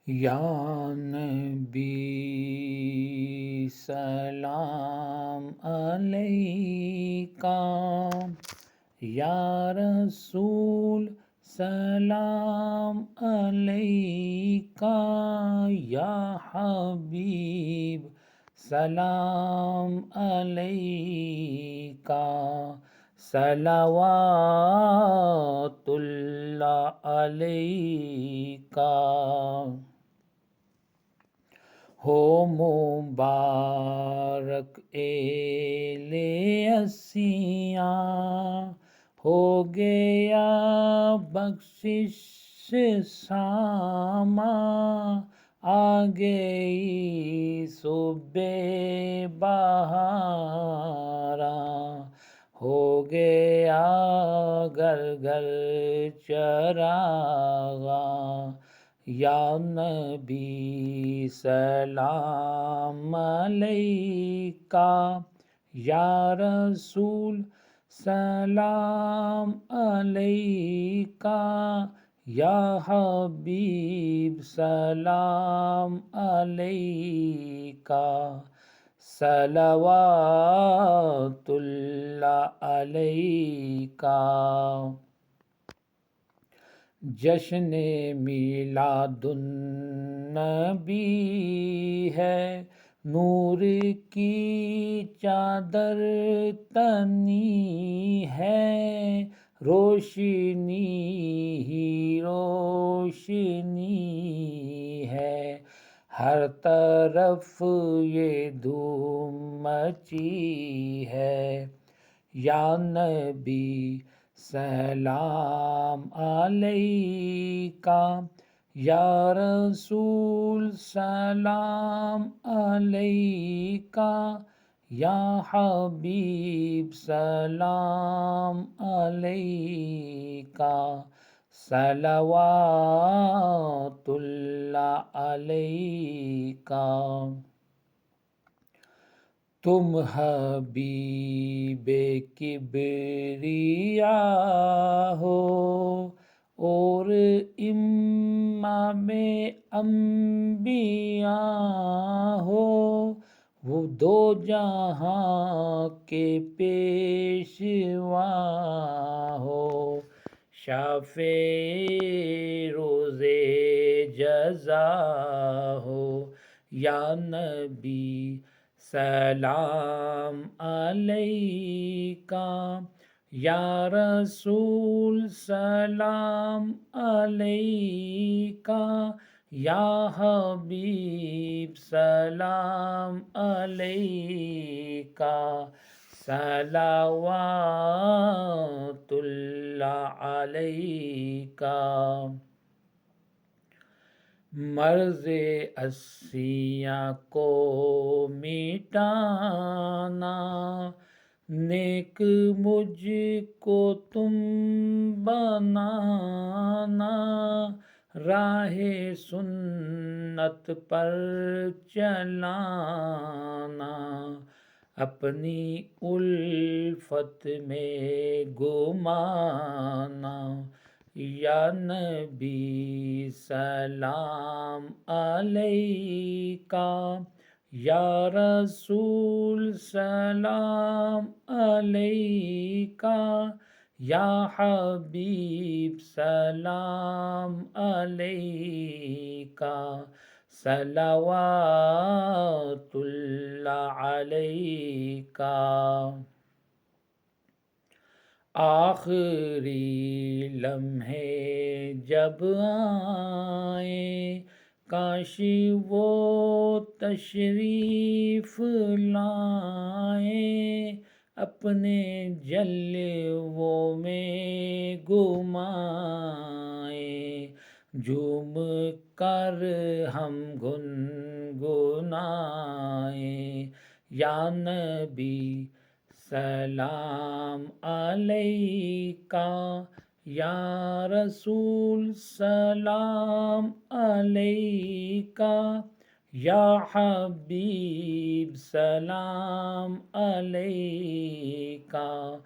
یا نبی سلام علیکہ، یا رسول سلام علیکہ، یا حبیب سلام علیکہ، صلوات اللہ علیکہ۔ ہو مبارک ایل اسیاں، ہو گیا بخشش ساماں، آ گئی صبح بہاراں، ہو گیا گھر گھر چراغاں۔ یا نبی سلام علیکہ، یا رسول سلام علیکہ، یا حبیب سلام علیکہ، صلوات اللہ علیکہ۔ جشن میلاد النبی ہے، نور کی چادر تنی ہے، روشنی ہی روشنی ہے، ہر طرف یہ دھوم مچی ہے۔ یا نبی سلام علیکہ، یا رسول سلام علیکہ، یا حبیب سلام علیکہ، صلوات اللہ علیکہ۔ تم حبیب کبریاء ہو اور امام انبیاء ہو، وہ دو جہاں کے پیشوا ہو، شافع روز جزا ہو۔ یا نبی سلام علیکہ، یا رسول سلام علیکہ، یا حبیب سلام علیکہ، صلوات اللہ علیکہ۔ مرض عصیاں کو مٹانا، نیک مجھ کو تم بنانا، راہ سنت پر چلانا، اپنی الفت میں گمانا۔ یا نبی سلام علیکہ، یا رسول سلام علیکہ، یا حبیب سلام علیکہ، صلوات اللہ علیکہ۔ آخری لمحے جب آئیں، کاش وہ تشریف لائیں، اپنے جلووں میں گمائیں، جھوم کر ہم گنگنائیں۔ یا نبی سلام علیکہ، یا رسول سلام علیکہ، یا حبیب سلام علیکہ،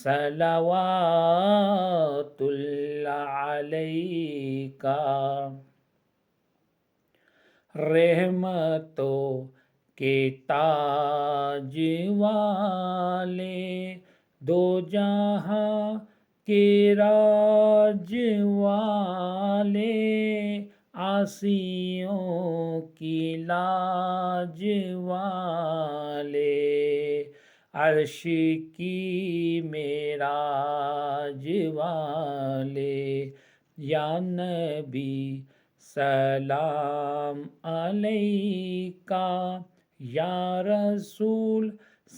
صلوات اللہ علیکہ۔ رحمتوں کے تاج والے، دو جہاں کے راج والے، عاصیوں کی لاج والے، عرش کی معراج والے، یا نبی سلام علیکہ، یا رسول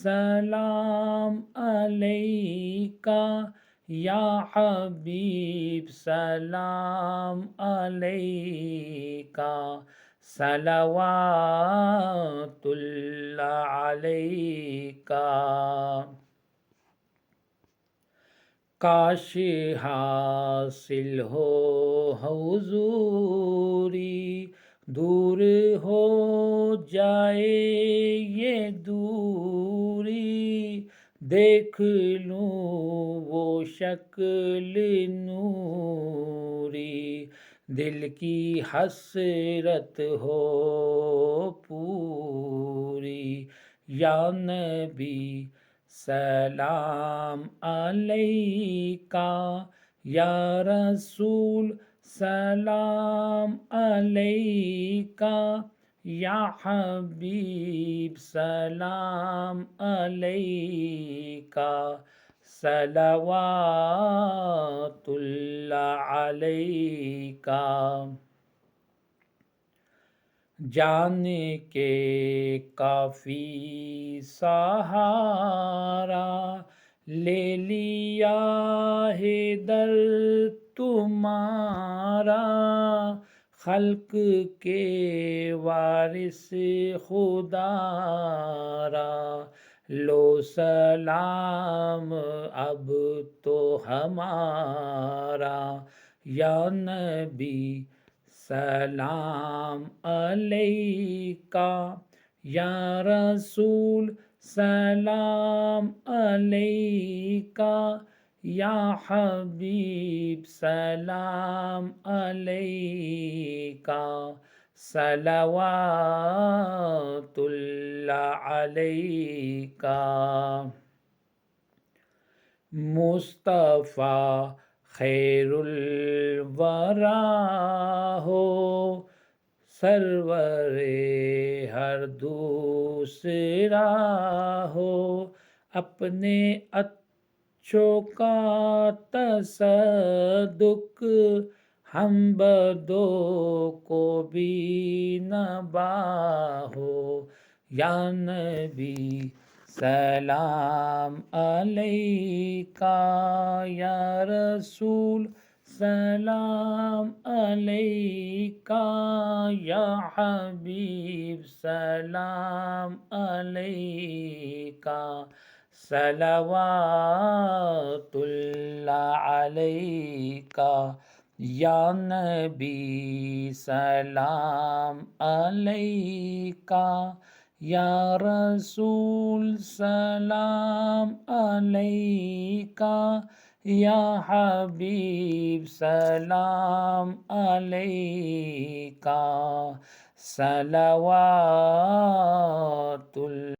سلام علیکہ، یا حبیب سلام علیکہ، صلوات اللہ علیکہ۔ کاش حاصل ہو حضوری، دور ہو جائے یہ دوری، دیکھ لوں وہ شکل نوری، دل کی حسرت ہو پوری، یا نبی سلام علیکہ، یا رسول سلام علیکہ، یا حبیب سلام علیکہ، صلوات اللہ علیکہ۔ جان کے کافی سہارا لے لیا ہے در تمہارا، خلق کے وارث خدا را، لو سلام اب تو ہمارا، یا نبی سلام علیکہ، یا رسول سلام علیکہ، یا حبیب سلام علیکہ، صلوات اللہ علیکہ۔ مصطفیٰ خیر الورا ہو، سرور ہر دوسرا ہو، اپنے اچھوں کا تصدق ہم بدوں کو بھی نہ باہو، یا نبی سلام علیکہ، یا رسول سلام علیکہ، یا حبیب سلام علیکہ، صلوات اللہ علیکہ، یا نبی سلام علیکہ، یا رسول سلام علیکہ، یا حبیب سلام علیکہ، صلوات اللہ